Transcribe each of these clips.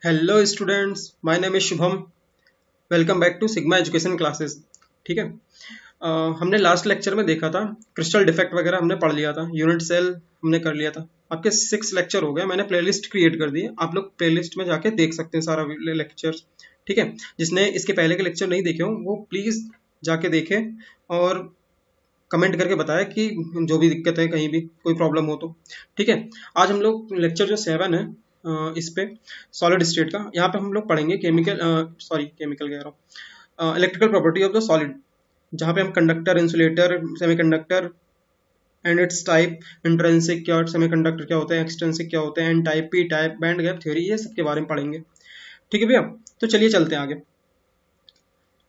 Hello students, my name is Shubham. Welcome back to Sigma Education Classes. ठीक है। हमने last lecture में देखा था क्रिस्टल डिफेक्ट वगैरह हमने पढ़ लिया था, यूनिट सेल हमने कर लिया था। आपके 6 लेक्चर हो गए, मैंने प्लेलिस्ट क्रिएट कर दी है, आप लोग प्लेलिस्ट में जाके देख सकते हैं सारा लेक्चर। ठीक है। जिसने इसके पहले के लेक्चर नहीं देखे हो वो प्लीज़ जाके देखें और कमेंट करके बताएं कि जो भी दिक्कत है, कहीं भी कोई प्रॉब्लम हो तो। ठीक है। आज हम लोग लेक्चर जो 7 है इस पे सॉलिड स्टेट का, यहाँ पे हम लोग पढ़ेंगे केमिकल कह रहा हूँ, electrical property of the solid, जहाँ पे हम conductor, insulator, semiconductor and its type, intrinsic क्या सेमीकंडक्टर क्या होते हैं, एक्सट्रिंसिक क्या होते हैं, N type, P type, band gap theory, ये सब के बारे में पढ़ेंगे। ठीक है भैया, तो चलिए चलते हैं आगे।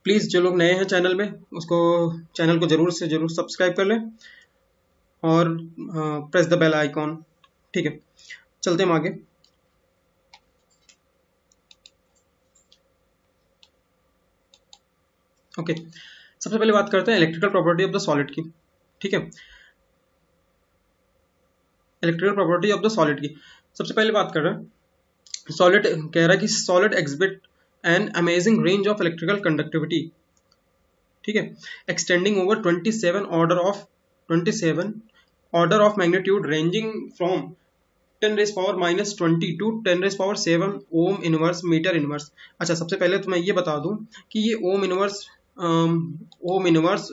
प्लीज़ जो लोग नए हैं चैनल में, उसको चैनल को जरूर से जरूर सब्सक्राइब कर लें और प्रेस द बेल आइकॉन। ठीक है, चलते हैं हम आगे। ओके, सबसे पहले बात करते हैं electrical property of the solid की। ठीक है, electrical property of the solid की सबसे पहले बात कर रहे हैं। सॉलिड कह रहा है कि solid exhibit an amazing range of electrical conductivity. ठीक है, extending over 27 order of magnitude, ranging from 10⁻⁻20 to 10⁻⁷ ohm inverse metre inverse. अच्छा, सबसे पहले तो मैं ये बता दूं कि ये ओम इनवर्स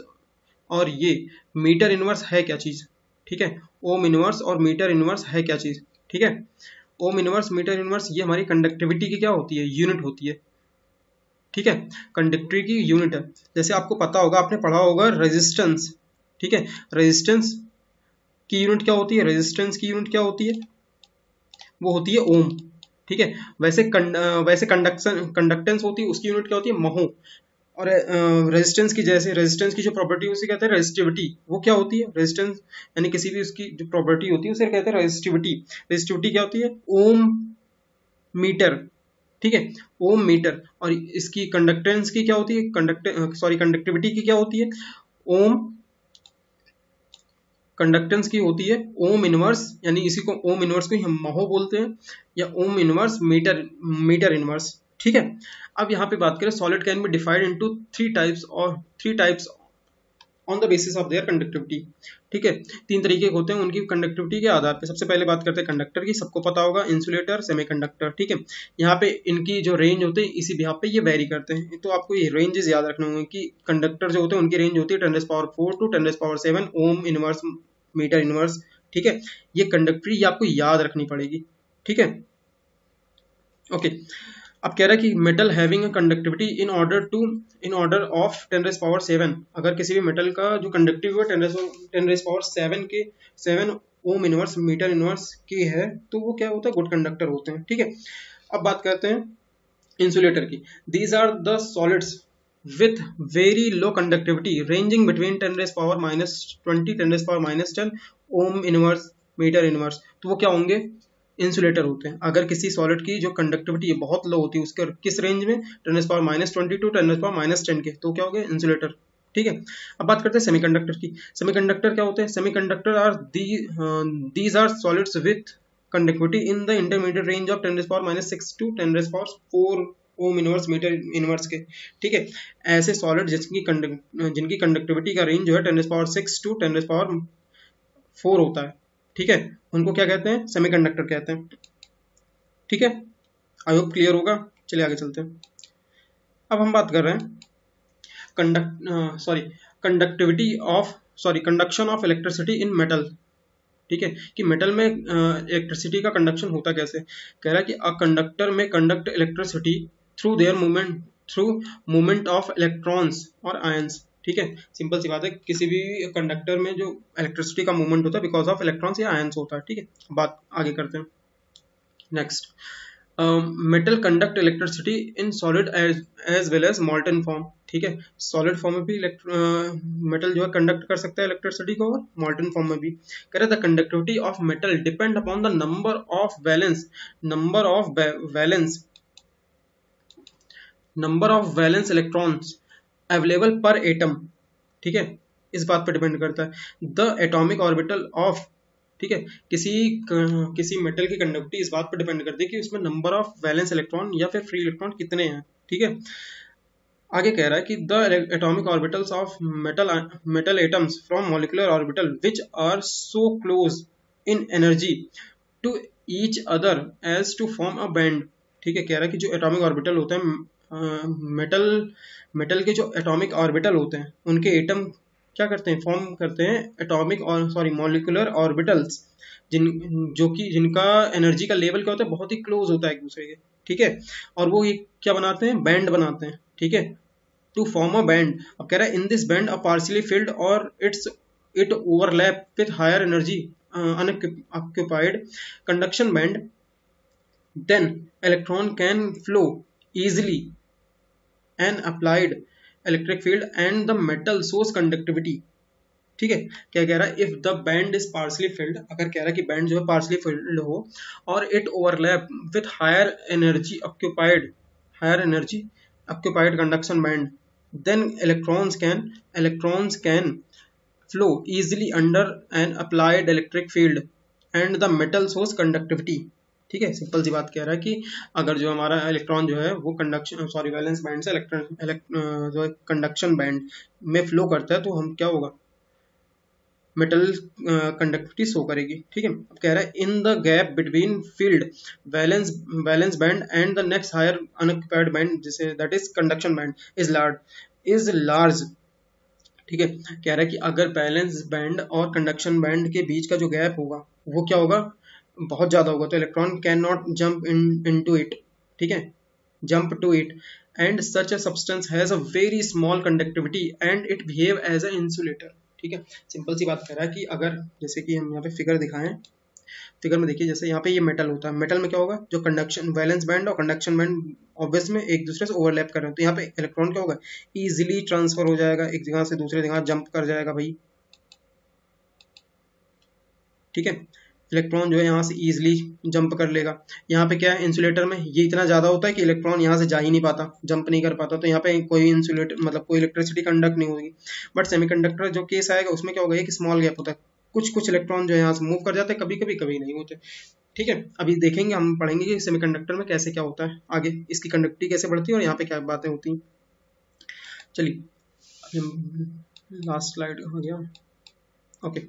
और ये मीटर इनवर्स है क्या चीज़। ठीक है, ओम इनवर्स और मीटर इनवर्स है क्या चीज़। ठीक है, ओम इनवर्स, मीटर इनवर्स, ये हमारी कंडक्टिविटी की क्या होती है, यूनिट होती है। ठीक है, कंडक्टिविटी की यूनिट है। जैसे आपको पता होगा, आपने पढ़ा होगा रेजिस्टेंस। ठीक है, रेजिस्टेंस की यूनिट क्या होती है, रेजिस्टेंस की यूनिट क्या होती है, वो होती है ओम। ठीक है, वैसे कंडक्टेंस होती है, उसकी यूनिट क्या होती है, महो। और रेजिस्टेंस की, जैसे रेजिस्टेंस की जो प्रॉपर्टी उसे कहते हैं रेजिस्टिविटी, वो क्या होती है, रेजिस्टेंस यानी किसी भी उसकी जो प्रॉपर्टी होती है उसे कहते हैं रेजिस्टिविटी। रेजिस्टिविटी क्या होती है, ओम मीटर। ठीक है, ओम मीटर। और इसकी कंडक्टेंस की क्या होती है, कंडक्टिविटी की क्या होती है, ओम। कंडक्टेंस की होती है ओम इनवर्स, यानी इसी को ओम इनवर्स को हम महो बोलते हैं, या ओम इनवर्स मीटर इनवर्स। ठीक है, अब यहाँ पे बात करें, solid can be divide into three types on the basis of their conductivity. ठीक है, 3 तरीके होते हैं उनकी कंडक्टिविटी के आधार पे। सबसे पहले बात करते हैं कंडक्टर की, सबको पता होगा, इंसुलेटर, सेमीकंडक्टर। ठीक है, यहाँ पे इनकी जो रेंज होते हैं इसी बिहाफ पे ये वेरी करते हैं, तो आपको ये रेंजेस याद रखने होंगे कि कंडक्टर जो होते हैं उनकी रेंज होती है 10⁻⁴ to 10⁻⁷ ohm inverse metre inverse. ठीक है, ये कंडक्टिविटी आपको याद रखनी पड़ेगी। ठीक है, ओके। अब कह रहा है कि metal having a conductivity in order of 10⁻⁷, अगर किसी भी मेटल का जो कंडक्टिविटी 10⁻⁷ के 7 ओम इनवर्स मीटर इनवर्स की है, तो वो क्या होता है, गुड कंडक्टर होते हैं। ठीक है, अब बात करते हैं इंसुलेटर की। These are the solids with very low conductivity ranging between 10⁻⁻20 10⁻⁻10 ohm inverse metre inverse, तो वो क्या होंगे, इंसुलेटर होते हैं। अगर किसी सॉलिड की जो कंडक्टिविटी बहुत लो होती है, उसके किस रेंज में, 10⁻⁻20 टू 10⁻⁻10 के, तो क्या हो गए, इंसुलेटर। ठीक है, अब बात करते हैं सेमीकंडक्टर की। सेमीकंडक्टर क्या होते हैं, semiconductor are these are solids with conductivity in the intermediate range of 10⁻⁻6 to 10⁻⁴ ohm inverse metre inverse के। ठीक है, ऐसे सॉलिड जिनकी कंडक्टिविटी का रेंज जो है 10⁻⁶ टू 10⁻⁴ होता है। ठीक है, उनको क्या कहते हैं, सेमीकंडक्टर कहते हैं। ठीक है, आई होप क्लियर होगा। चलिए आगे चलते हैं। अब हम बात कर रहे हैं conduction of electricity in metal. ठीक है, कि मेटल में इलेक्ट्रिसिटी का कंडक्शन होता कैसे। कह रहा है कि अ कंडक्टर में conduct electricity through movement of electrons और आयंस। ठीक है, सिंपल सी बात है, किसी भी कंडक्टर में जो इलेक्ट्रिसिटी का मूवमेंट होता है बिकॉज ऑफ इलेक्ट्रॉन्स या आयंस होता है। ठीक है, बात आगे करते हैं। Next, metal conduct electricity in solid as well as molten form. ठीक है, सॉलिड फॉर्म में भी मेटल जो है कंडक्ट कर सकता है इलेक्ट्रिसिटी को, और मॉल्टन फॉर्म में भी। कह रहे the conductivity of metal depend upon the number of valence electrons available पर एटम। ठीक है, इस बात पर डिपेंड करता है। द एटॉमिक ऑर्बिटल ऑफ ठीक है। किसी मेटल की कंडक्टिविटी इस बात पर डिपेंड करती है कि उसमें नंबर ऑफ वैलेंस इलेक्ट्रॉन या फिर फ्री इलेक्ट्रॉन कितने हैं, ठीक है। आगे कह रहा है कि the atomic orbitals of metal atoms from molecular orbital which are so close in energy to each other as to form a band, ठीक है। कह रहा है कि जो एटॉमिक ऑर्बिटल होते हैं मेटल के जो एटॉमिक ऑर्बिटल होते हैं उनके एटम क्या करते हैं, फॉर्म करते हैं एटॉमिक और मॉलिक्यूलर ऑर्बिटल्स जिनका एनर्जी का लेवल क्या होता है, बहुत ही क्लोज होता है एक दूसरे के, ठीक है। और वो ये क्या बनाते हैं, बैंड बनाते हैं, ठीक है, टू फॉर्म अ बैंड। अब कह रहा है in this band a partially filled और it overlap with higher energy unoccupied conduction band, then electron can flow easily and applied electric field and the metal source conductivity, ठीक है। क्या कह रहा है, if the band is partially field, अगर कह रहा है कि बैंड जो है पार्शली फिल्ड हो और it overlap with higher energy occupied conduction band, then electrons can flow easily under an applied electric field and the metal source conductivity, ठीक है। सिंपल सी बात कह रहा है कि अगर जो हमारा इलेक्ट्रॉन जो है वो वैलेंस बैंड से जो कंडक्शन बैंड में फ्लो करता है तो हम क्या होगा, मेटल कंडक्टिविटी शो करेगी, ठीक है। अब कह रहा है in the gap between filled valence band and the next higher unoccupied band जिसे that is conduction band is large, ठीक है। कह रहा है कि अगर बैलेंस बैंड और कंडक्शन बैंड के बीच का जो गैप होगा वो क्या होगा, बहुत ज़्यादा होगा, तो electron can not jump into it, ठीक है, jump to it and such a substance has a very small conductivity and it behave as a insulator, ठीक है। सिंपल सी बात कह रहा है कि अगर जैसे कि हम यहाँ पे फिगर दिखाएं, फिगर में देखिए जैसे यहाँ पे ये मेटल होता है, मेटल में क्या होगा, जो कंडक्शन वैलेंस बैंड और कंडक्शन बैंड ऑब्वियस में एक दूसरे से ओवरलैप कर रहे हैं, तो यहाँ पे इलेक्ट्रॉन क्या होगा, इजीली ट्रांसफर हो जाएगा, एक जगह से दूसरे जगह जंप कर जाएगा भाई, ठीक है। इलेक्ट्रॉन जो है यहाँ से इजीली जंप कर लेगा। यहाँ पे क्या है, इंसुलेटर में ये इतना ज़्यादा होता है कि इलेक्ट्रॉन यहाँ से जा ही नहीं पाता, जंप नहीं कर पाता, तो यहाँ पे कोई इंसुलेटर मतलब कोई इलेक्ट्रिसिटी कंडक्ट नहीं होगी। बट सेमीकंडक्टर जो केस आएगा उसमें क्या होगा, एक स्मॉल गैप होता है, कुछ इलेक्ट्रॉन जो है यहाँ से मूव कर जाते हैं, कभी कभी कभी नहीं होते, ठीक है। अभी देखेंगे, हम पढ़ेंगे कि सेमीकंडक्टर में कैसे क्या होता है, आगे इसकी कंडक्टिविटी कैसे बढ़ती है और यहाँ पे क्या बातें होती हैं। चलिए लास्ट स्लाइड हो गया, ओके।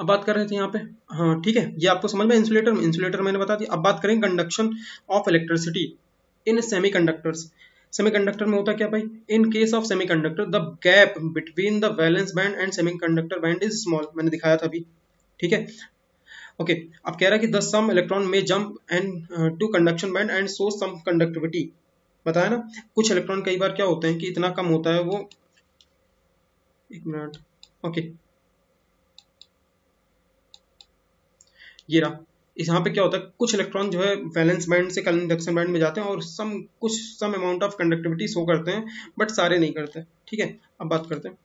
अब बात कर रहे थे यहाँ पे, हाँ ठीक है, ये आपको समझ में, इंसुलेटर मैंने बता दिया। अब बात करें conduction of electricity in semiconductors. Semiconductor में होता क्या भाई, in case of semiconductor the gap between the valence band and semiconductor band is small, मैंने दिखाया था अभी, ठीक है, ओके। अब कह रहा है कि द सम इलेक्ट्रॉन में jump and to conduction band and show some conductivity, बताया ना, कुछ इलेक्ट्रॉन कई बार क्या होते हैं कि इतना कम होता है वो, एक मिनट, ओके, ये रहा, इस यहाँ पे क्या होता है, कुछ इलेक्ट्रॉन जो है वैलेंस बैंड से कंडक्शन बैंड में जाते हैं और some amount of conductivity show करते हैं, बट सारे नहीं करते, ठीक है। अब बात करते हैं,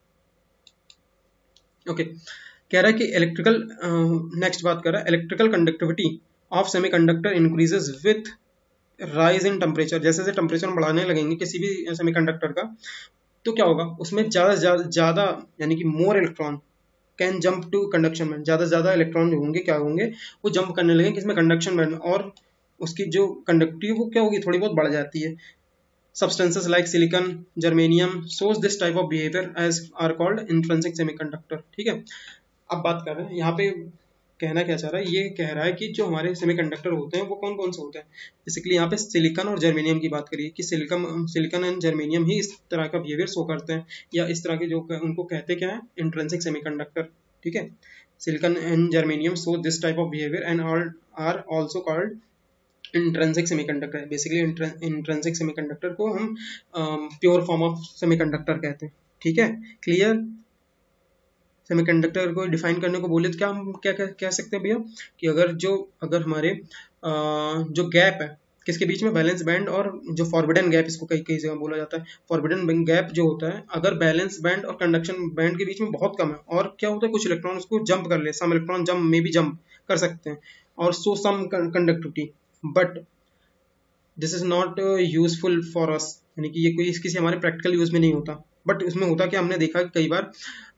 ओके। कह रहा है कि नेक्स्ट बात कर रहा है, electrical conductivity of semiconductor increases with rise in temperature, जैसे जैसे टेम्परेचर बढ़ाने लगेंगे किसी भी सेमीकंडक्टर का, तो क्या होगा, उसमें ज़्यादा यानी कि more electron can jump to conduction band, ज़्यादा से ज़्यादा इलेक्ट्रॉन जो होंगे क्या होंगे, वो जंप करने लगे किसमें, कंडक्शन बैंड, और उसकी जो कंडक्टिविटी वो क्या होगी, थोड़ी बहुत बढ़ जाती है। Substances like silicon, germanium shows this type of behavior as are called intrinsic semiconductor, ठीक है। अब बात कर रहे हैं यहाँ पे, कहना क्या चाह रहा है, ये कह रहा है कि जो हमारे सेमीकंडक्टर होते हैं वो कौन कौन से होते हैं। बेसिकली यहाँ पे सिलिकॉन और जर्मेनियम की बात करिए कि सिलिकॉन एंड जर्मेनियम ही इस तरह का बिहेवियर शो करते हैं, या इस तरह के जो उनको कहते क्या है, इंट्रिंसिक सेमीकंडक्टर, ठीक है। Silicon and germanium show this type of behaviour and are also called intrinsic semiconductor है। बेसिकली इंट्रिंसिक सेमीकंडक्टर को हम प्योर फॉर्म ऑफ सेमीकंडक्टर कहते हैं, ठीक है, क्लियर। सेमीकंडक्टर को डिफाइन करने को बोले तो क्या हम क्या कह सकते हैं भैया, कि अगर हमारे जो गैप है किसके बीच में, बैलेंस बैंड और जो फॉरबिडन गैप, इसको कई कई जगह बोला जाता है, फॉरबिडन गैप जो होता है, अगर बैलेंस बैंड और कंडक्शन बैंड के बीच में बहुत कम है, और क्या होता है, कुछ इलेक्ट्रॉन उसको जंप कर ले, सम इलेक्ट्रॉन जंप में भी जंप कर सकते हैं और show some conductivity, but this is not useful for us, यानी कि ये कोई किसी हमारे प्रैक्टिकल यूज में नहीं होता, बट उसमें होता क्या, हमने देखा कई बार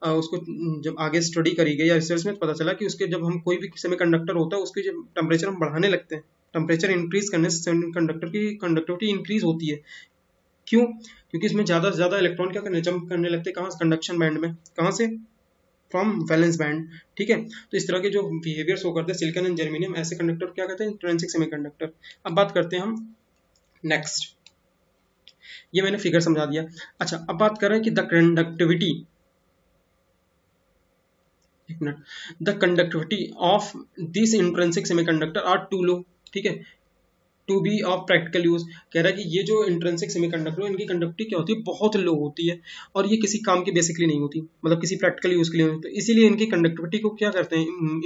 उसको जब आगे स्टडी करी गई या रिसर्च में पता चला कि उसके जब हम कोई भी सेमीकंडक्टर होता है उसके जब टेम्परेचर हम बढ़ाने लगते हैं, टेम्परेचर इंक्रीज करने से सेमीकंडक्टर की कंडक्टिविटी इंक्रीज होती है। क्यों? क्योंकि इसमें ज़्यादा से ज़्यादा इलेक्ट्रॉन क्या करने जंप करने लगते हैं, कहाँ से? कंडक्शन बैंड में। कहाँ से? From valence band. ठीक है, तो इस तरह के जो बिहेवियर्स हो करते हैं सिलिकॉन एंड जर्मेनियम, ऐसे कंडक्टर क्या कहते हैं? Intrinsic semiconductor. अब बात करते हैं हम नेक्स्ट, ये मैंने फिगर समझा दिया। अच्छा, अब बात कर रहे हैं कि द कंडक्टिविटी, एक मिनट, the conductivity of this intrinsic semiconductor are too low. ठीक है, to be of practical use. कह रहा है कि ये जो इंट्रिंसिक सेमीकंडक्टर है इनकी कंडक्टिविटी क्या होती है? बहुत लो होती है, और ये किसी काम की बेसिकली नहीं होती, मतलब किसी प्रैक्टिकल यूज के लिए नहीं। तो इसीलिए इनकी कंडक्टिविटी को क्या करते हैं?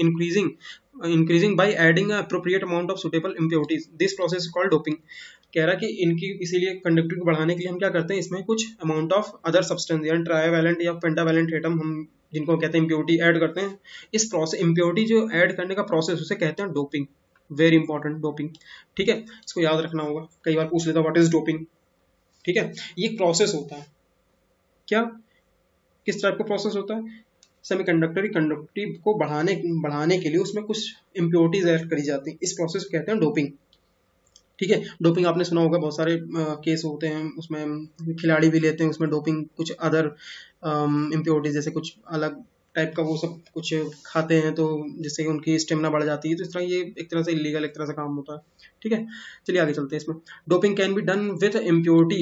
Increasing by adding appropriate amount of suitable impurities, this process is called doping. कह रहा है कि इनकी इसीलिए कंडक्टिविटी को बढ़ाने के लिए हम क्या करते हैं, इसमें कुछ अमाउंट ऑफ अदर सब्सटेंस यानी ट्राइवैलेंट या पेंटावैलेंट एटम हम जिनको कहते हैं इम्प्योरिटी ऐड करते हैं। इस प्रोसेस इम्प्योरिटी जो ऐड करने का प्रोसेस उसे कहते हैं डोपिंग। Very important, doping. ठीक है, इसको याद रखना होगा, कई बार पूछ लेता व्हाट इज डोपिंग। ठीक है, ये एक प्रोसेस होता है। क्या, किस टाइप का प्रोसेस होता है? सेमीकंडक्टर की कंडक्टिविटी को बढ़ाने के लिए उसमें कुछ इम्प्योरिटीज ऐड करी जाती हैं, इस प्रोसेस को कहते हैं डोपिंग। ठीक है, डोपिंग आपने सुना होगा, बहुत सारे केस होते हैं उसमें, खिलाड़ी भी लेते हैं उसमें डोपिंग, कुछ अदर इम्प्योरिटीज जैसे कुछ अलग टाइप का वो सब कुछ खाते हैं तो जिससे कि उनकी स्टेमिना बढ़ जाती है। तो इस तरह ये एक तरह से इलीगल एक तरह से काम होता है। ठीक है, चलिए आगे चलते हैं इसमें। Doping can be done with impurity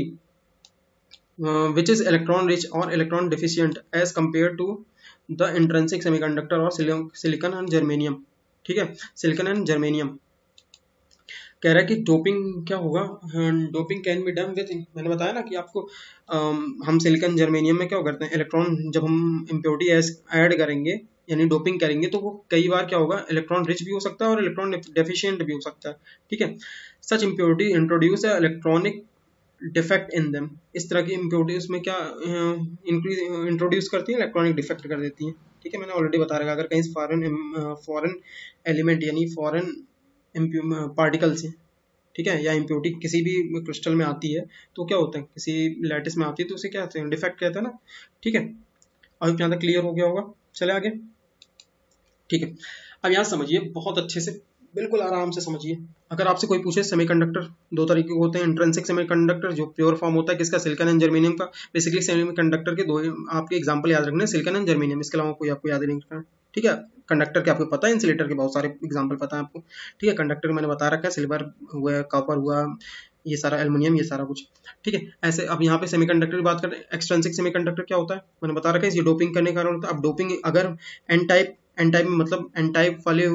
which is electron rich or electron deficient as compared to the intrinsic semiconductor or silicon and germanium। ठीक है, सिलिकॉन एंड जर्मेनियम। कह रहा है कि डोपिंग क्या होगा? Doping can be done with, मैंने बताया ना कि आपको हम सिलिकॉन जर्मेनियम में क्या करते हैं, इलेक्ट्रॉन जब हम इम्प्योरिटी ऐड करेंगे यानी डोपिंग करेंगे तो वो कई बार क्या होगा, इलेक्ट्रॉन रिच भी हो सकता है और इलेक्ट्रॉन डेफिशिएंट भी हो सकता है। ठीक है, such impurity introduce electronic defect in them. इस तरह की इम्प्योरिटी उसमें क्या इंट्रोड्यूस करती है? इलेक्ट्रॉनिक डिफेक्ट कर देती है। ठीक है, मैंने ऑलरेडी बता रखा, अगर कहीं फॉरेन एलिमेंट यानी फॉरेन पार्टिकल से, ठीक है, या इम्प्योरिटी किसी भी क्रिस्टल में आती है तो क्या होता है, किसी लैटिस में आती है तो उसे क्या कहते हैं? डिफेक्ट कहते हैं ना। ठीक है, अब यहाँ तक क्लियर हो गया होगा, चले आगे। ठीक है, अब यहाँ समझिए बहुत अच्छे से, बिल्कुल आराम से समझिए। अगर आपसे कोई पूछे सेमीकंडक्टर दो तरीके के होते हैं, इंट्रिंसिक सेमीकंडक्टर जो प्योर फॉर्म होता है किसका? सिलिकॉन एंड जर्मेनियम का। बेसिकली सेमीकंडक्टर के दो आपके एग्जांपल याद रखने, सिलिकॉन एंड जर्मेनियम, इसके अलावा कोई आपको याद नहीं रखना। ठीक है, कंडक्टर के आपको पता है, इंसुलेटर के बहुत सारे एग्जाम्पल पता है आपको। ठीक है, कंडक्टर मैंने बता रखा है, सिल्वर हुआ, कॉपर हुआ, ये सारा एल्युमिनियम, ये सारा कुछ। ठीक है, ऐसे अब यहाँ पे सेमीकंडक्टर की बात करें, एक्सट्रिंसिक सेमीकंडक्टर क्या होता है मैंने बता रखा है, ये डोपिंग करने का कारण होता है। अब डोपिंग अगर एन टाइप मतलब एन टाइप वाले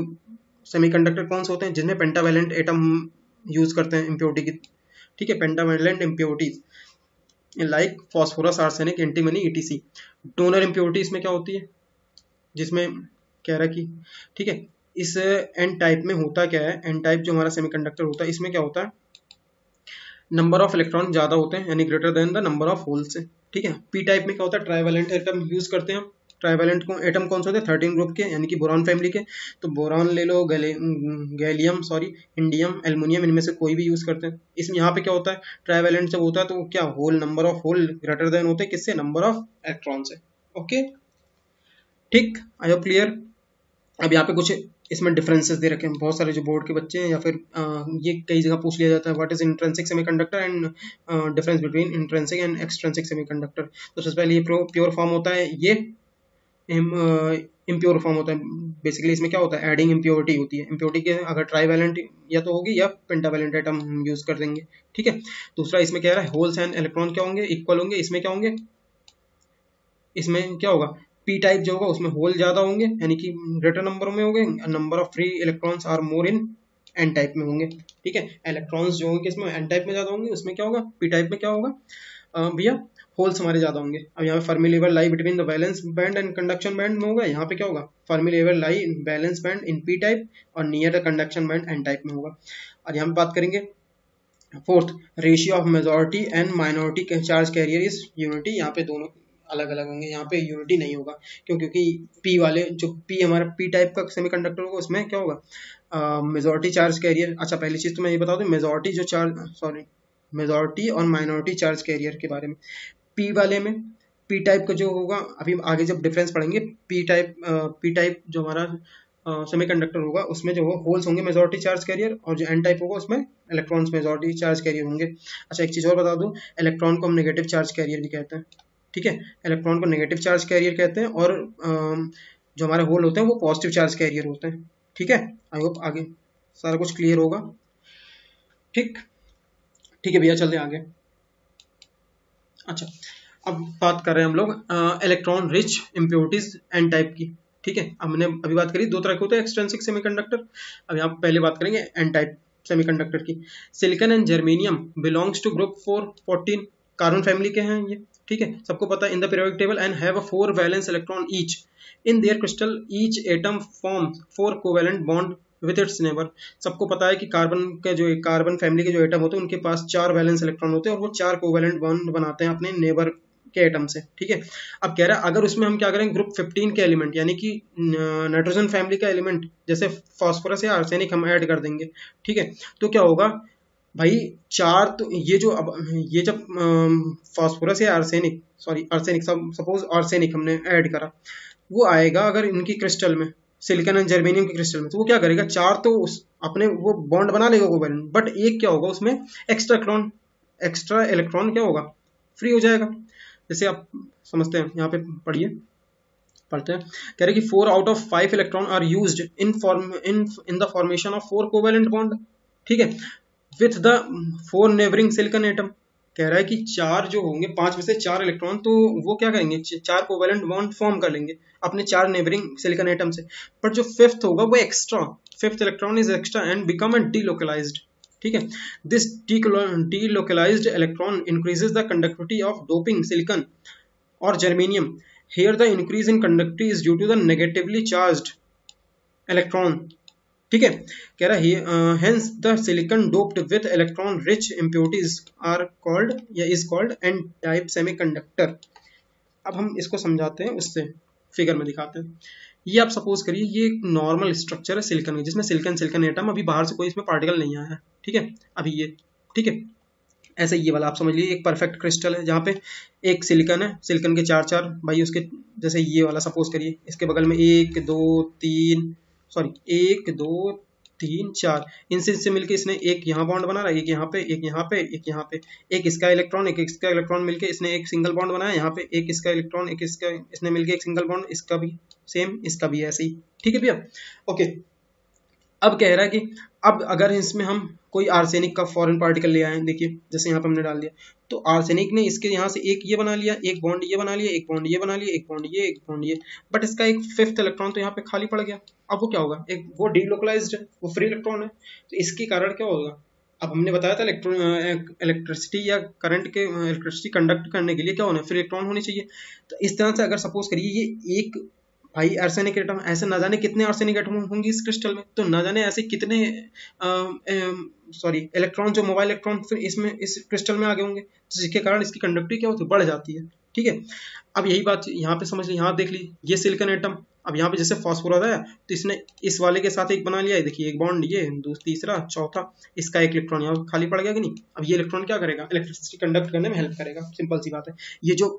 सेमीकंडक्टर कौन से होते हैं? जिनमें पेंटावैलेंट एटम यूज करते हैं इम्प्योरिटी की। ठीक है, pentavalent impurities like phosphorus, arsenic, antimony, etc. Donor impurity इसमें क्या होती है? जिसमें कह रहा है कि ठीक है, इस एन टाइप में होता क्या है, एन टाइप जो हमारा सेमीकंडक्टर होता है इसमें क्या होता है, नंबर ऑफ इलेक्ट्रॉन ज्यादा होते हैं यानी greater than the number of holes है। ठीक है, पी टाइप में क्या होता है, ट्राइवैलेंट एटम यूज करते हैं। ट्राइवैलेंट को एटम कौन से होते हैं? 13 ग्रुप के यानी कि बोरॉन फैमिली के। तो बोरॉन ले लो, गैलियम सॉरी इंडियम, एल्युमिनियम, इनमें से कोई भी यूज करते हैं। इसमें यहाँ पे क्या होता है, ट्राइवैलेंट जब होता है तो क्या hole number of hole greater than होते हैं किससे? नंबर ऑफ इलेक्ट्रॉन से। ओके, ठीक, आई होप क्लियर। अब यहाँ पे कुछ इसमें डिफरेंसेस दे रखे हैं, बहुत सारे जो बोर्ड के बच्चे हैं या फिर ये कई जगह पूछ लिया जाता है, what is intrinsic semiconductor and difference between intrinsic and extrinsic semiconductor. तो सबसे पहले ये प्योर फॉर्म होता है, ये इम्प्योर फॉर्म होता है। बेसिकली इसमें क्या होता है, एडिंग इम्प्योरिटी होती है। इम्प्योरिटी के अगर ट्राइवैलेंट या तो होगी या पेंटावैलेंट एटम हम यूज कर देंगे। ठीक है, दूसरा इसमें क्या है, होल्स एंड इलेक्ट्रॉन क्या होंगे, इक्वल होंगे। इसमें क्या होंगे, इसमें क्या होगा, पी टाइप जो होगा उसमें होल ज्यादा होंगे यानी कि ग्रेटर नंबर में होंगे, number of free electrons are more in N type में होंगे। ठीक है, इलेक्ट्रॉन्स जो होंगे इसमें एन टाइप में ज्यादा होंगे, उसमें क्या होगा, पी टाइप में क्या होगा भैया, होल्स हमारे ज्यादा होंगे। अब यहाँ पे Fermi level lie between the valence band and conduction band में होगा, यहाँ पे क्या होगा, Fermi level lie in valence band in P type और near the conduction band N type में होगा। और यहाँ पे बात करेंगे fourth, ratio of majority and minority charge carrier is unity. यहाँ पे दोनों अलग अलग होंगे, यहाँ पे यूनिटी नहीं होगा। क्यों? क्योंकि पी वाले जो पी हमारा पी टाइप का सेमीकंडक्टर होगा उसमें क्या होगा, मेजॉरिटी चार्ज कैरियर। अच्छा, पहली चीज तो मैं ये बता दूं, मेजॉरिटी जो चार्ज सॉरी मेजॉरिटी और माइनॉरिटी चार्ज कैरियर के बारे में। पी वाले में पी टाइप का जो होगा, अभी आगे जब डिफरेंस पढ़ेंगे, पी टाइप जो हमारा सेमीकंडक्टर होगा उसमें जो होल्स होंगे मेजॉरिटी चार्ज कैरियर, और जो एन टाइप होगा उसमें इलेक्ट्रॉन्स मेजॉरिटी चार्ज कैरियर होंगे। अच्छा, एक चीज़ और बता दूं, इलेक्ट्रॉन को हम नेगेटिव चार्ज कैरियर भी कहते हैं, ठीक है, इलेक्ट्रॉन को नेगेटिव चार्ज कैरियर कहते हैं, और जो हमारे होल होते हैं वो पॉजिटिव चार्ज कैरियर होते हैं, ठीक है। आई होप आगे सारा कुछ क्लियर होगा। ठीक ठीक है भैया, चलते हैं आगे। अच्छा, अब बात कर रहे हैं हम लोग electron rich impurities N type की, ठीक है। हमने अभी बात करी दो तरह के होते हैं एक्सट्रिंसिक सेमीकंडक्टर, अब यहाँ पहले बात करेंगे एन टाइप सेमीकंडक्टर की। Silicon and germanium belongs to group 414 carbon family के हैं ये, ठीक है, सबको पता है, in the periodic table and have a 4 valence electron each in their crystal, each atom form 4 covalent bond with its neighbour. सबको पता है कि कार्बन फैमिली के जो एटम होते हैं उनके पास 4 वैलेंस इलेक्ट्रॉन होते हैं और वो 4 कोवेलेंट बॉन्ड बनाते हैं अपने नेबर के एटम से, ठीक है। अब कह रहा है अगर उसमें हम क्या करें, ग्रुप 15 के एलिमेंट यानी कि नाइट्रोजन फैमिली का एलिमेंट जैसे फास्फोरस या आर्सेनिक हम ऐड कर देंगे, ठीक है, तो क्या होगा भाई, चार तो ये जब फास्फोरस या आर्सेनिक सपोज आर्सेनिक हमने ऐड करा, वो आएगा अगर इनकी क्रिस्टल में, सिलिकॉन एंड जर्मेनियम की क्रिस्टल में, तो वो क्या करेगा, चार तो उस अपने वो बॉन्ड बना लेगा कोवेलेंट, बट एक क्या होगा उसमें एक्स्ट्रा इलेक्ट्रॉन क्या होगा, फ्री हो जाएगा। जैसे आप समझते हैं, यहाँ पे पढ़ते हैं, कह रहे कि 4 out of 5 electron are used in the formation of 4 covalent bond, ठीक है, with the 4 neighbouring silicon atom. कह रहा है कि 4 जो होंगे, 5 में से 4 इलेक्ट्रॉन तो वो क्या करेंगे, 4 कोवेलेंट बॉन्ड फॉर्म कर लेंगे अपने 4 नेबरिंग सिलिकॉन एटम से, पर जो 5th होगा वो fifth electron is extra and become a delocalised, ठीक है। This delocalized electron increases the conductivity of doping silicon or germanium. Here the increase in conductivity is due to the negatively charged electron, ठीक है। कह रहा है hence the silicon doped with electron rich impurities are called या is called n type semiconductor। अब हम इसको समझाते हैं, उससे फिगर में दिखाते हैं। ये आप सपोज करिए ये एक नॉर्मल स्ट्रक्चर है सिलिकॉन की, जिसमें सिलिकॉन एटम, अभी बाहर से कोई इसमें पार्टिकल नहीं आया है, ठीक है, अभी ये, ठीक है। ऐसे ये वाला आप समझ लीजिए एक परफेक्ट क्रिस्टल है, जहाँ पे एक सिलिकॉन है, सिलिकॉन के 4 भाई उसके, जैसे ये वाला सपोज करिए, इसके बगल में 1 2 3 4, इनसे मिलके इसने एक यहाँ बॉन्ड बना रहा है, एक यहाँ पे, एक यहाँ पे, एक यहाँ पे, एक इसका इलेक्ट्रॉन मिलके इसने एक सिंगल बॉन्ड बनाया यहाँ पे, एक इसका इलेक्ट्रॉन, एक इसका, इसने मिलके एक सिंगल बॉन्ड, इसका भी सेम, इसका भी ऐसे ही, ठीक है भैया, ओके। अब कह रहा है कि अब अगर इसमें हम कोई आर्सेनिक का फॉरेन पार्टिकल ले आए, देखिए जैसे यहाँ पे हमने डाल दिया, तो आर्सेनिक ने इसके यहाँ से एक ये बना लिया, एक बॉन्ड ये बना लिया, एक बॉन्ड ये बना लिया, एक बॉन्ड ये, बट इसका एक 5th इलेक्ट्रॉन तो यहाँ पे खाली पड़ गया। अब वो क्या होगा, एक वो डीलोकलाइज्ड है, वो फ्री इलेक्ट्रॉन है, तो इसके कारण क्या होगा, अब हमने बताया था इलेक्ट्रिसिटी या इलेक्ट्रिसिटी कंडक्ट करने के लिए क्या होना है, फ्री इलेक्ट्रॉन होने चाहिए। तो इस तरह से अगर सपोज करिए ये एक भाई आर्सेनिक एटम, ऐसे ना जाने कितने आर्सेनिक एटम होंगे इस क्रिस्टल में, तो ना जाने ऐसे कितने इलेक्ट्रॉन, जो मोबाइल इलेक्ट्रॉन फिर इसमें इस क्रिस्टल में आगे होंगे, जिसके कारण इसकी कंडक्टिविटी क्या होती है, बढ़ जाती है, ठीक है। अब यही बात यहाँ पे समझ ली, यहाँ देख ली ये सिलिकॉन एटम, अब यहाँ पे जैसे फास्फोरस है तो इसने इस वाले के साथ एक बना लिया है, देखिए एक बॉन्ड, ये तीसरा चौथा, इसका एक इलेक्ट्रॉन यहाँ खाली पड़ गया कि नहीं। अब ये इलेक्ट्रॉन क्या करेगा, इलेक्ट्रिसिटी कंडक्ट करने में हेल्प करेगा, सिंपल सी बात है। ये जो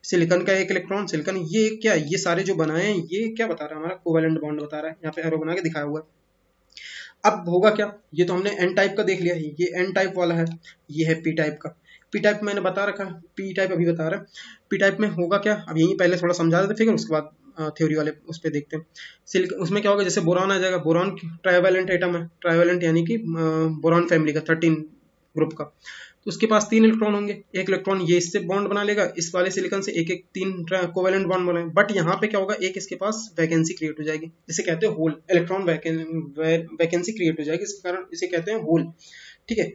सिलिकॉन का एक इलेक्ट्रॉन, सिलिकॉन ये क्या, ये सारे जो बनाए हैं ये क्या बता रहा है, हमारा कोवेलेंट बॉन्ड बता रहा है, यहाँ पे एरो बना के दिखाया हुआ है। अब होगा क्या, ये तो हमने एन टाइप का देख लिया, ये एन टाइप वाला है, ये है पी टाइप का। पी टाइप मैंने बता रखा, पी टाइप अभी बता रहा है। पी टाइप में होगा क्या, अब यही पहले थोड़ा समझा देते फिर उसके बाद थ्योरी वाले उस पर देखते हैं। उसमें क्या होगा, जैसे बोरॉन आ जाएगा, बोरॉन ट्राइवेलेंट एटम है, ट्राइवेलेंट यानी कि बोरॉन फैमिली का 13 ग्रुप का, तो उसके पास 3 इलेक्ट्रॉन होंगे, एक इलेक्ट्रॉन ये इससे बॉन्ड बना लेगा, इस वाले सिलिकॉन से एक 3 कोवेलेंट बॉन्ड बनाए, बट यहाँ पे क्या होगा, एक इसके पास वैकेंसी क्रिएट हो जाएगी, जिसे कहते हैं होल, इलेक्ट्रॉन वैकेंसी क्रिएट हो जाएगी, इस कारण इसे कहते हैं होल, ठीक है।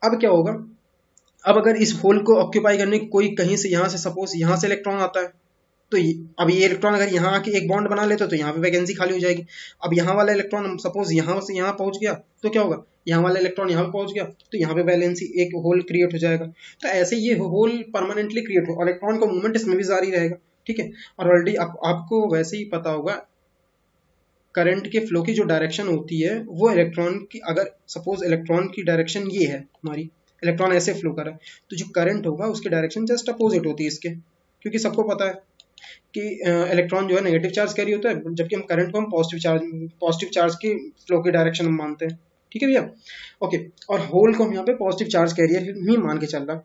अब क्या होगा, अब अगर इस होल को ऑक्यूपाई करने की कोई कहीं से, यहाँ से सपोज यहाँ से इलेक्ट्रॉन आता है, तो अब ये इलेक्ट्रॉन अगर यहाँ आके एक बॉन्ड बना लेते तो यहाँ पे वैकेंसी खाली हो जाएगी। अब यहाँ वाला इलेक्ट्रॉन सपोज यहाँ से यहाँ पहुंच गया तो क्या होगा, यहाँ वाला इलेक्ट्रॉन यहाँ पे पहुंच गया तो यहाँ पे वैलेंसी एक होल क्रिएट हो जाएगा। तो ऐसे ये होल परमानेंटली क्रिएट हो, इलेक्ट्रॉन का मूवमेंट इसमें भी जारी रहेगा, ठीक है। और ऑलरेडी आपको वैसे ही पता होगा करंट के फ्लो की जो डायरेक्शन होती है वो इलेक्ट्रॉन की, अगर सपोज इलेक्ट्रॉन की डायरेक्शन ये है, हमारी इलेक्ट्रॉन ऐसे फ्लो कर रहा है, तो जो करंट होगा उसकी डायरेक्शन जस्ट अपोजिट होती है इसके, क्योंकि सबको पता है कि इलेक्ट्रॉन जो है नेगेटिव चार्ज कैरी होता है, जबकि हम करंट को हम पॉजिटिव चार्ज की फ्लो की डायरेक्शन में मानते हैं। ठीक है भैया, ओके। और होल को हम यहाँ पे पॉजिटिव चार्ज कैरियर ही मान के चल रहा।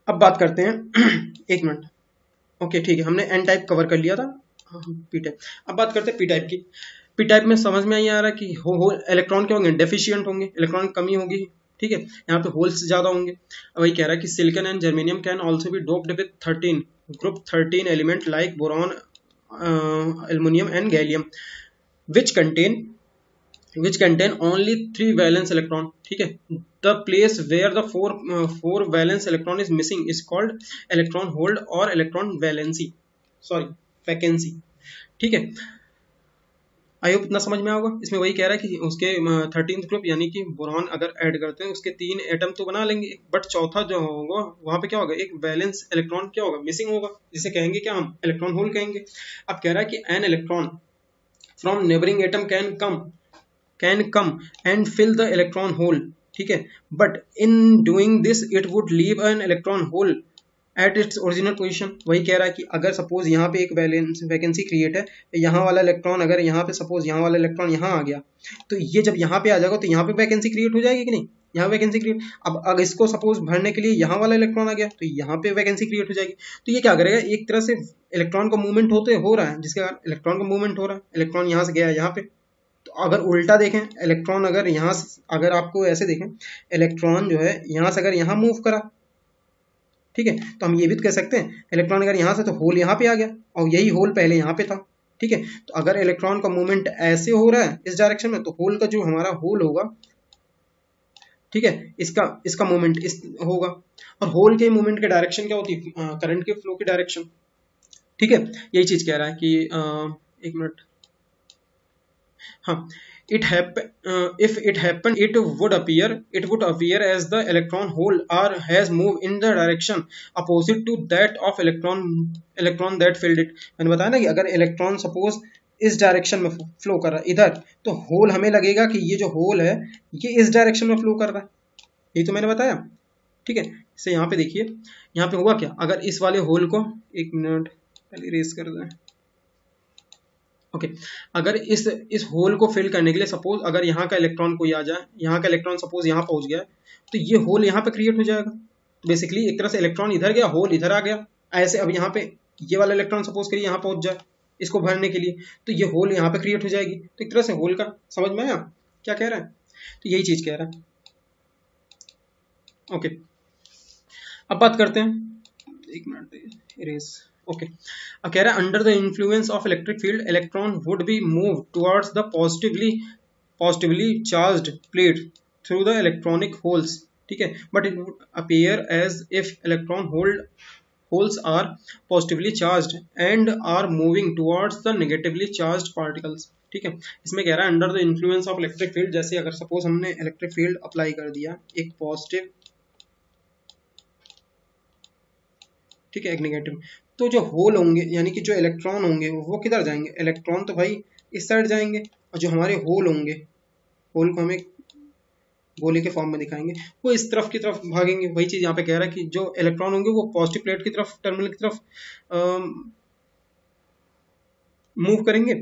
अब बात करते हैं एक मिनट, ओके ठीक है, हमने एन टाइप कवर कर लिया था, पी टाइप। अब बात करते हैं पी टाइप की। पी टाइप में समझ में आ रहा है कि इलेक्ट्रॉन क्या होंगे, डेफिशिएंट होंगे, इलेक्ट्रॉन कमी होगी। ठीक है, यहाँ पे होल्स ज्यादा होंगे। वही कह रहा है कि silicon and germanium can also be doped with 13 group 13 element like boron, aluminium and gallium which contain only 3 valence electron। ठीक है, the place where the 4 valence electron is missing is called electron hold or electron valency, sorry vacancy। ठीक है, I hope इतना समझ में होगा। इसमें वही कह रहा है कि उसके 13th ग्रुप यानी कि बोरॉन अगर ऐड करते हैं उसके 3 एटम तो बना लेंगे, बट चौथा जो होगा वहां पे क्या होगा, एक वैलेंस इलेक्ट्रॉन क्या होगा, मिसिंग होगा, जिसे कहेंगे क्या हम, इलेक्ट्रॉन होल कहेंगे। अब कह रहा है कि an electron from neighbouring atom can come and fill the electron hole. ठीक है, but in doing this it would leave an electron hole at its original position. वही कह रहा है कि अगर सपोज यहाँ पे एक वैकेंसी क्रिएट है, यहाँ वाला इलेक्ट्रॉन अगर यहाँ पे सपोज यहाँ वाला इलेक्ट्रॉन यहाँ आ गया, तो ये जब यहाँ पे आ जाएगा तो यहाँ पे वैकेंसी क्रिएट हो जाएगी कि नहीं, यहाँ वैकेंसी क्रिएट। अब अगर इसको सपोज भरने के लिए यहाँ वाला इलेक्ट्रॉन आ गया तो यहाँ पे वैकेंसी क्रिएट हो जाएगी। तो ये क्या करेगा, एक तरह से इलेक्ट्रॉन का मूवमेंट हो रहा है, जिसके कारण इलेक्ट्रॉन का मूवमेंट हो रहा है, इलेक्ट्रॉन यहाँ से गया यहाँ पे। तो अगर उल्टा देखें, इलेक्ट्रॉन अगर यहाँ अगर आपको ऐसे देखें, इलेक्ट्रॉन जो है यहाँ से अगर यहाँ मूव करा, ठीक है, तो हम ये भी तो कह सकते हैं इलेक्ट्रॉन अगर यहाँ से, तो होल यहाँ पे आ गया और यही होल पहले यहाँ पे था। ठीक है, तो अगर इलेक्ट्रॉन का मूवमेंट ऐसे हो रहा है इस डायरेक्शन में, तो होल का जो हमारा होल होगा, ठीक है, इसका मूवमेंट इस होगा। और होल के मूवमेंट के डायरेक्शन क्या होती है, करंट के फ्लो की डायरेक्शन। ठीक है, यही चीज कह रहा है कि एक मिनट, हाँ, if it happened it would appear as the electron hole or has moved in the direction opposite to that of electron that filled it। मैंने बताया ना कि अगर इलेक्ट्रॉन सपोज इस डायरेक्शन में फ्लो कर रहा है इधर, तो होल हमें लगेगा कि ये जो होल है ये इस डायरेक्शन में फ्लो कर रहा है, यही तो मैंने बताया। ठीक है, इसे यहाँ पे देखिए, यहाँ पे हुआ क्या, अगर इस वाले होल को, एक मिनट पहले इरेज कर दें, ओके अगर इस होल को फिल करने के लिए सपोज अगर यहाँ का इलेक्ट्रॉन कोई आ जाए, यहाँ का इलेक्ट्रॉन सपोज यहाँ पहुंच गया, तो ये होल यहाँ पे क्रिएट हो जाएगा। तो बेसिकली एक तरह से इलेक्ट्रॉन इधर गया, होल इधर आ गया। ऐसे अब यहाँ पे ये वाला इलेक्ट्रॉन सपोज करिए यहाँ पहुंच जाए इसको भरने के लिए, तो ये होल यहाँ पे क्रिएट हो जाएगी। तो एक तरह से होल का समझ में आया क्या कह रहा है, तो यही चीज कह रहा है। ओके, अब बात करते हैं, एक मिनट इरेज, ओके। अब कह रहा है under the influence of electric field electron would be move towards the positively charged plate through the electronic holes. ठीक है, but it would appear as if electron holes are positively charged and are moving towards the negatively charged particles. ठीक है, इसमें कह रहा है under the influence of electric field, जैसे अगर सपोज हमने इलेक्ट्रिक फील्ड अप्लाई कर दिया, एक पॉजिटिव, ठीक है, एक नेगेटिव, तो जो होल होंगे यानी कि जो इलेक्ट्रॉन होंगे वो किधर जाएंगे, इलेक्ट्रॉन तो भाई इस साइड जाएंगे, और जो हमारे होल होंगे, होल को हम एक गोले के फॉर्म में दिखाएंगे, वो इस तरफ की तरफ भागेंगे। वही चीज यहाँ पे कह रहा है कि जो इलेक्ट्रॉन होंगे वो पॉजिटिव प्लेट की तरफ, टर्मिनल की तरफ मूव करेंगे,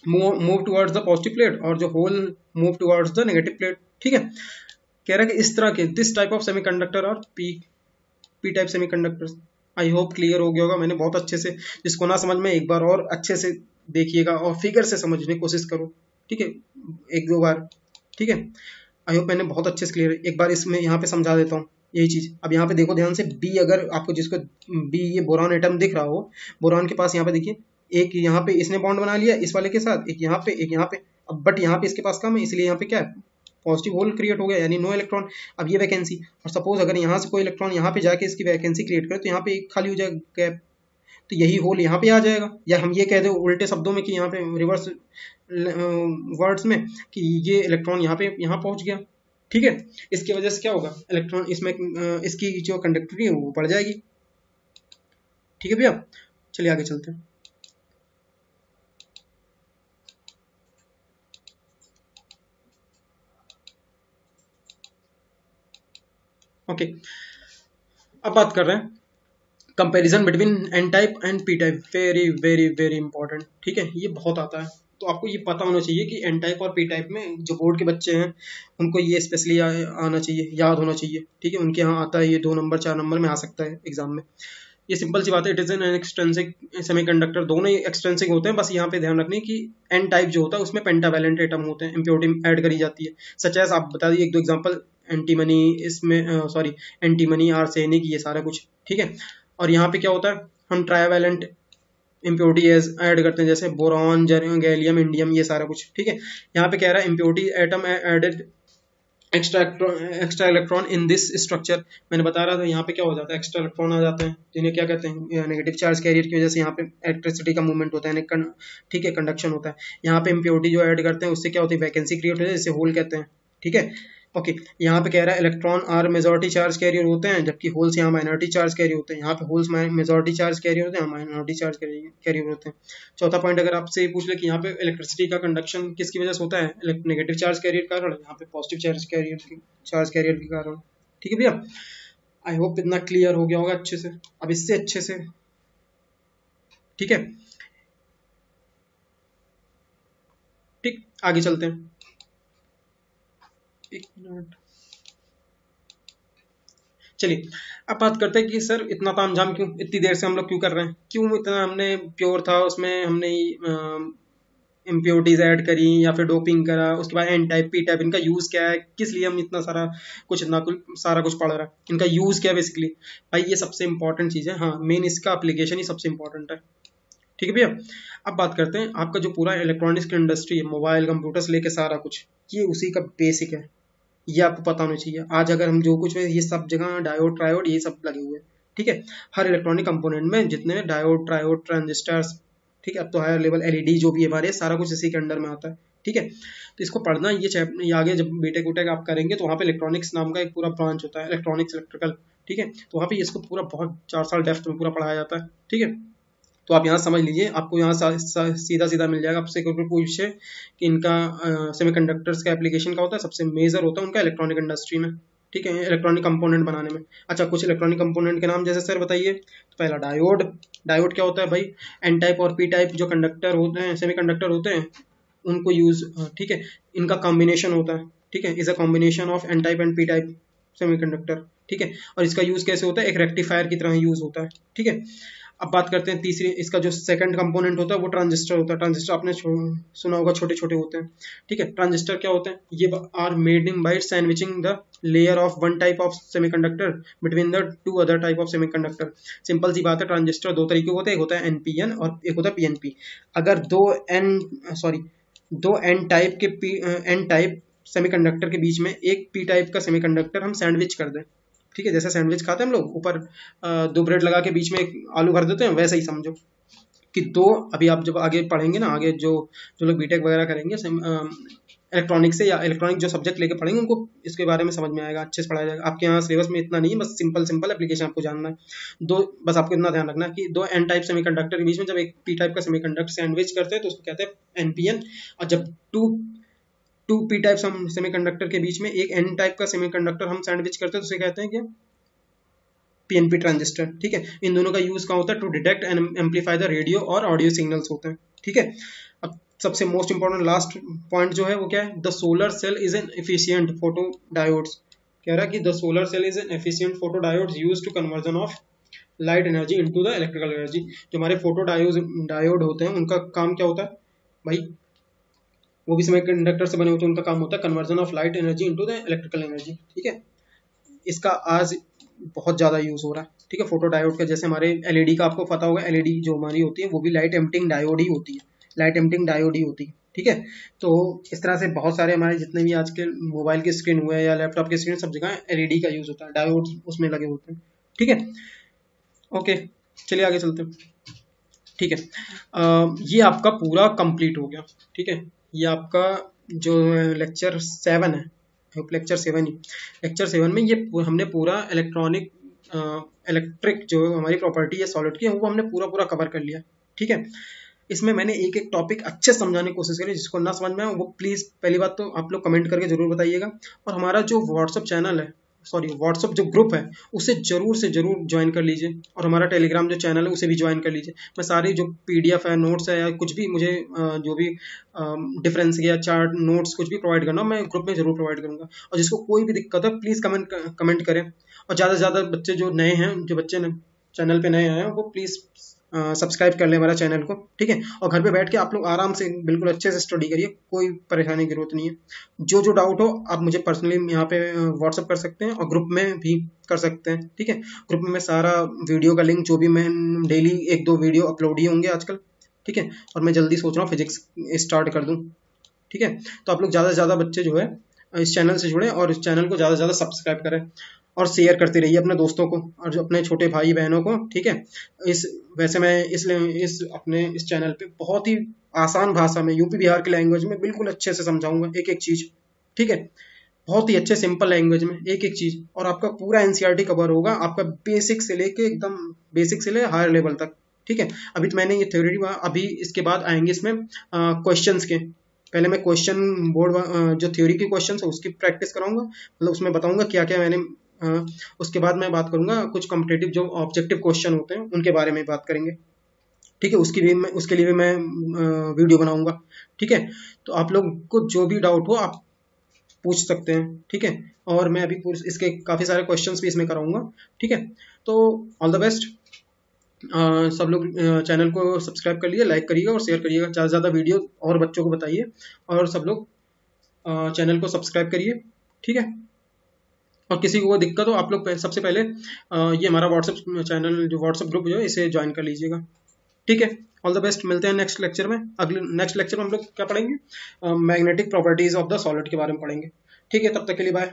move towards the positive plate, और जो hole move towards the negative plate. ठीक है, कह रहा है कि इस तरह के दिस टाइप ऑफ सेमीकंडक्टर और P type semiconductors. I hope clear हो गया होगा, मैंने बहुत अच्छे से, जिसको ना समझ में एक बार और अच्छे से देखिएगा और फिगर से समझने की कोशिश करो। ठीक है, एक दो बार, ठीक है, आई होप मैंने बहुत अच्छे से क्लियर, एक बार इसमें यहाँ पे समझा देता हूँ यही चीज। अब यहाँ पे देखो ध्यान से, बी अगर आपको जिसको बी ये बोरॉन एटम दिख रहा हो, बोरॉन के पास यहाँ पे देखिए एक यहाँ पे इसने बॉन्ड बना लिया इस वाले के साथ, एक यहाँ पे, अब बट यहाँ पे इसके पास कम है, इसलिए यहाँ पे क्या है, पॉजिटिव होल क्रिएट हो गया, यानी नो इलेक्ट्रॉन। अब ये वैकेंसी, और सपोज अगर यहाँ से कोई इलेक्ट्रॉन यहाँ पे जाके इसकी वैकेंसी क्रिएट करे, तो यहाँ पे एक खाली हो जाएगा गैप, तो यही होल यहाँ पे आ जाएगा। या हम ये कह दे उल्टे शब्दों में कि यहाँ पे रिवर्स वर्ड्स में कि ये इलेक्ट्रॉन यहाँ पे यहाँ पहुंच गया। ठीक है, इसकी वजह से क्या होगा, इलेक्ट्रॉन इसमें इसकी जो कंडक्टिविटी है वो बढ़ जाएगी। ठीक है भैया, चलिए आगे चलते हैं। ओके, अब बात कर रहे हैं comparison between N type and P type, very very very important, ठीक है, ये बहुत आता है। तो आपको ये पता होना चाहिए कि एन टाइप और पी टाइप में जो बोर्ड के बच्चे हैं उनको ये स्पेशली आना चाहिए, याद होना चाहिए, ठीक है, उनके यहाँ आता है, ये 2 नंबर 4 नंबर में आ सकता है एग्जाम में। ये सिंपल सी बात है, it is an extrinsic semiconductor, दोनों ही एक्सट्रिंसिक होते हैं, बस यहाँ पे ध्यान रखनी कि एन टाइप जो होता है उसमें पेंटावैलेंट एटम होते हैं, इम्प्योरिटी ऐड करी जाती है। सच एज आप बता दिए 1-2 एग्जांपल, एंटीमनी, इसमें सॉरी एंटीमनी, आर्सेनिक, ये सारा कुछ, ठीक है। और यहाँ पे क्या होता है, हम ट्राइवैलेंट इम्प्योरिटी ऐड करते हैं, जैसे बोरॉन, गैलियम, इंडियम, ये सारा कुछ, ठीक है। यहाँ पे कह रहा है impurity atom added extra electron in this structure, मैंने बता रहा था यहाँ पे क्या हो जाता है, एक्स्ट्रा इलेक्ट्रॉन आ जाते हैं, जिन्हें क्या कहते हैं, नेगेटिव चार्ज कैरियर की वजह से यहाँ पे इलेक्ट्रिसिटी का मूवमेंट होता है, ठीक है, कंडक्शन होता है। यहाँ पे इम्प्योरिटी जो ऐड करते हैं उससे क्या होती है, वैकेंसी क्रिएट होती है, जिसे होल कहते हैं, ठीक है। ओके, यहाँ पे कह रहा है electron are majority charge carrier होते हैं, जबकि होल्स यहाँ माइनॉरिटी चार्ज कैरियर होते हैं। यहाँ पे होल्स मेजॉरिटी चार्ज कैरियर होते हैं, माइनॉरिटी चार्ज कैरियर होते हैं। चौथा पॉइंट अगर आपसे ये पूछ ले कि यहाँ पे इलेक्ट्रिसिटी का कंडक्शन किसकी वजह से होता है, नेगेटिव चार्ज कैरियर के कारण, यहाँ पे पॉजिटिव चार्ज कैरियर के कारण, ठीक है भैया। आई होप इतना क्लियर हो गया होगा अच्छे से, अब इससे अच्छे से, ठीक है, ठीक, आगे चलते हैं। एक मिनट, चलिए अब बात करते हैं कि सर इतना तामझाम क्यों, इतनी देर से हम लोग क्यों कर रहे हैं, क्यों इतना हमने प्योर था उसमें हमने इम्प्योरिटीज ऐड करी या फिर डोपिंग करा, उसके बाद एन टाइप पी टाइप, इनका यूज क्या है, किस लिए हम इतना सारा कुछ पढ़ रहा है, इनका यूज क्या है बेसिकली। भाई ये सबसे इंपॉर्टेंट चीज है, हाँ मेन इसका एप्लीकेशन ही सबसे इंपॉर्टेंट है, ठीक है भैया। अब बात करते हैं आपका जो पूरा इलेक्ट्रॉनिक्स की इंडस्ट्री है, मोबाइल कंप्यूटर से लेके सारा कुछ, ये उसी का बेसिक है, ये आपको पता होना चाहिए। आज अगर हम जो कुछ है ये सब जगह डायोड ट्रायोड ये सब लगे हुए हैं, ठीक है, हर इलेक्ट्रॉनिक कंपोनेंट में जितने डायोड ट्रायोड ट्रांजिस्टर्स, ठीक है, अब तो हायर लेवल एलईडी जो भी है हमारे, सारा कुछ इसी के अंडर में आता है, ठीक है। तो इसको पढ़ना, ये आगे जब बीटेक वूटेक आप करेंगे तो वहाँ पे इलेक्ट्रॉनिक्स नाम का एक पूरा ब्रांच होता है, इलेक्ट्रॉनिक्स इलेक्ट्रिकल, ठीक है, तो वहाँ पे इसको पूरा बहुत 4 साल डेप्थ में पूरा पढ़ाया जाता है, ठीक है। तो आप यहाँ समझ लीजिए, आपको यहाँ सीधा सीधा मिल जाएगा, आपसे कोई पूछे कि इनका सेमीकंडक्टर्स का एप्लीकेशन का होता है, सबसे मेजर होता है उनका इलेक्ट्रॉनिक इंडस्ट्री में, ठीक है, इलेक्ट्रॉनिक कंपोनेंट बनाने में। अच्छा, कुछ इलेक्ट्रॉनिक कंपोनेंट के नाम जैसे सर बताइए, तो पहला डायोड, डायोड क्या होता है भाई, एन टाइप और पी टाइप जो कंडक्टर होते हैं, सेमीकंडक्टर होते हैं, उनको यूज, ठीक है, इनका कॉम्बिनेशन होता है, ठीक है, is a combination of N type and P type semiconductor, ठीक है। और इसका यूज कैसे होता है, एक रेक्टिफायर की तरह यूज होता है, ठीक है। अब बात करते हैं तीसरी, इसका जो सेकंड कंपोनेंट होता है वो ट्रांजिस्टर होता है। ट्रांजिस्टर आपने सुना होगा, छोटे छोटे होते हैं, ठीक है। ट्रांजिस्टर क्या होते हैं, ये are made in by sandwiching the layer of one type of semiconductor between the 2 other type of semiconductor. Simple सी बात है, ट्रांजिस्टर 2 तरीके के होते हैं, एक होता है एनपीएन और एक होता है पीएनपी। अगर दो एन टाइप के एन टाइप सेमीकंडक्टर के बीच में एक पी टाइप का सेमीकंडक्टर हम सैंडविच कर दें, ठीक है, जैसे सैंडविच खाते हैं हम लोग, ऊपर 2 ब्रेड लगा के बीच में एक आलू भर देते हैं, वैसे ही समझो कि दो, अभी आप जब आगे पढ़ेंगे ना, आगे जो जो लोग बीटेक वगैरह करेंगे इलेक्ट्रॉनिक से या इलेक्ट्रॉनिक जो सब्जेक्ट लेके पढ़ेंगे उनको इसके बारे में समझ में आएगा, अच्छे से पढ़ाया जाएगा। आपके यहाँ सिलेबस में इतना नहीं है, बस सिंपल एप्लीकेशन आपको जानना है। बस आपको इतना ध्यान रखना है कि 2 एन टाइप सेमीकंडक्टर के बीच में जब एक पी टाइप का सेमीकंडक्टर सैंडविच करते हैं तो उसको कहते हैं एनपीएन, और जब टू पी टाइप सेमीकंडक्टर के बीच में एक एन टाइप का सेमीकंडक्टर हम सैंडविच करते हैं तो उसे कहते हैं क्या, पीएनपी ट्रांजिस्टर, ठीक है। इन दोनों का यूज कहाँ होता है, to detect and amplify the radio और ऑडियो सिग्नल्स होते हैं, ठीक है। अब सबसे मोस्ट इंपॉर्टेंट लास्ट पॉइंट जो है वो क्या है, the solar cell is an efficient photo diodes, कह रहा है कि the solar cell is an efficient photo diodes used to conversion of light energy into the electrical energy. जो हमारे फोटो डायोड होते हैं उनका काम क्या होता है भाई, वो भी सेमीकंडक्टर से बने होते हैं, उनका काम होता है conversion of light energy into the electrical energy, ठीक है। इसका आज बहुत ज़्यादा यूज हो रहा है, ठीक है, फोटो डायोड का। जैसे हमारे एलईडी का आपको पता होगा, एलईडी जो हमारी होती है वो भी लाइट एमिटिंग डायोड ही होती है, लाइट एमिटिंग डायोड ही होती है, ठीक है। तो इस तरह से बहुत सारे हमारे जितने भी आज के मोबाइल की स्क्रीन हुए या लैपटॉप की स्क्रीन, सब जगह एलईडी का यूज होता है, डायोड उसमें लगे होते हैं, ठीक है। ओके, चलिए आगे चलते हैं, ठीक है। ये आपका पूरा कंप्लीट हो गया, ठीक है। ये आपका जो लेक्चर 7 है, लेक्चर 7 ही, लेक्चर 7 में ये हमने पूरा इलेक्ट्रिक जो हमारी प्रॉपर्टी है सॉलिड की, वो हमने पूरा कवर कर लिया, ठीक है। इसमें मैंने एक एक टॉपिक अच्छे से समझाने की कोशिश करी, जिसको ना समझ में आए वो प्लीज़ पहली बात तो आप लोग कमेंट करके जरूर बताइएगा। और हमारा जो व्हाट्सअप चैनल है सॉरी व्हाट्सअप जो ग्रुप है उसे ज़रूर से ज़रूर ज्वाइन कर लीजिए, और हमारा टेलीग्राम जो चैनल है उसे भी ज्वाइन कर लीजिए। मैं सारी जो PDF है, नोट्स है, या कुछ भी मुझे जो भी डिफरेंस या चार्ट नोट्स कुछ भी प्रोवाइड करना मैं ग्रुप में ज़रूर प्रोवाइड करूँगा। और जिसको कोई भी दिक्कत है प्लीज़ कमेंट करें, और ज़्यादा से ज़्यादा बच्चे जो नए हैं, जो बच्चे चैनल पे नए आए हैं, वो प्लीज़ सब्सक्राइब कर लें हमारा चैनल को, ठीक है। और घर पे बैठ के आप लोग आराम से बिल्कुल अच्छे से स्टडी करिए, कोई परेशानी की जरूरत नहीं है। जो डाउट हो आप मुझे पर्सनली यहाँ पे व्हाट्सअप कर सकते हैं, और ग्रुप में भी कर सकते हैं, ठीक है। ग्रुप में मैं सारा वीडियो का लिंक, जो भी मैं डेली 1-2 वीडियो अपलोड ही होंगे आजकल, ठीक है। और मैं जल्दी सोच रहा हूँ फिजिक्स स्टार्ट कर दूँ, ठीक है। तो आप लोग ज़्यादा से ज़्यादा बच्चे जो है इस चैनल से जुड़ें, और इस चैनल को ज़्यादा से ज़्यादा सब्सक्राइब करें, और शेयर करते रहिए अपने दोस्तों को और जो अपने छोटे भाई बहनों को, ठीक है। वैसे मैं इस चैनल पे बहुत ही आसान भाषा में, यूपी बिहार की लैंग्वेज में बिल्कुल अच्छे से समझाऊंगा एक एक चीज़, ठीक है। बहुत ही अच्छे सिंपल लैंग्वेज में एक एक चीज़, और आपका पूरा NCERT कवर होगा, आपका बेसिक से लेके एकदम बेसिक से ले हायर लेवल तक, ठीक है। अभी तो मैंने ये थ्योरी, अभी इसके बाद आएंगे इसमें क्वेश्चंस के। पहले मैं क्वेश्चन बोर्ड जो थ्योरी के क्वेश्चन है उसकी प्रैक्टिस कराऊंगा, मतलब उसमें बताऊंगा क्या क्या मैंने उसके बाद मैं बात करूंगा कुछ कॉम्पिटिटिव जो ऑब्जेक्टिव क्वेश्चन होते हैं उनके बारे में बात करेंगे, ठीक है। उसके लिए भी मैं वीडियो बनाऊंगा, ठीक है। तो आप लोग को जो भी डाउट हो आप पूछ सकते हैं, ठीक है। और मैं अभी इसके काफ़ी सारे क्वेश्चंस भी इसमें कराऊंगा, ठीक है। तो ऑल द बेस्ट। सब लोग चैनल को सब्सक्राइब कर लिए, लाइक करिएगा और शेयर करिएगा, ज़्यादा से ज़्यादा वीडियो और बच्चों को बताइए, और सब लोग चैनल को सब्सक्राइब करिए, ठीक है। और किसी को कोई दिक्कत हो आप लोग सबसे पहले ये हमारा व्हाट्सअप चैनल, जो व्हाट्सअप ग्रुप जो है, इसे ज्वाइन कर लीजिएगा, ठीक है। ऑल द बेस्ट, मिलते हैं नेक्स्ट लेक्चर में। नेक्स्ट लेक्चर में हम लोग क्या पढ़ेंगे, magnetic properties of the solid के बारे में पढ़ेंगे, ठीक है। तब तक के लिए बाय।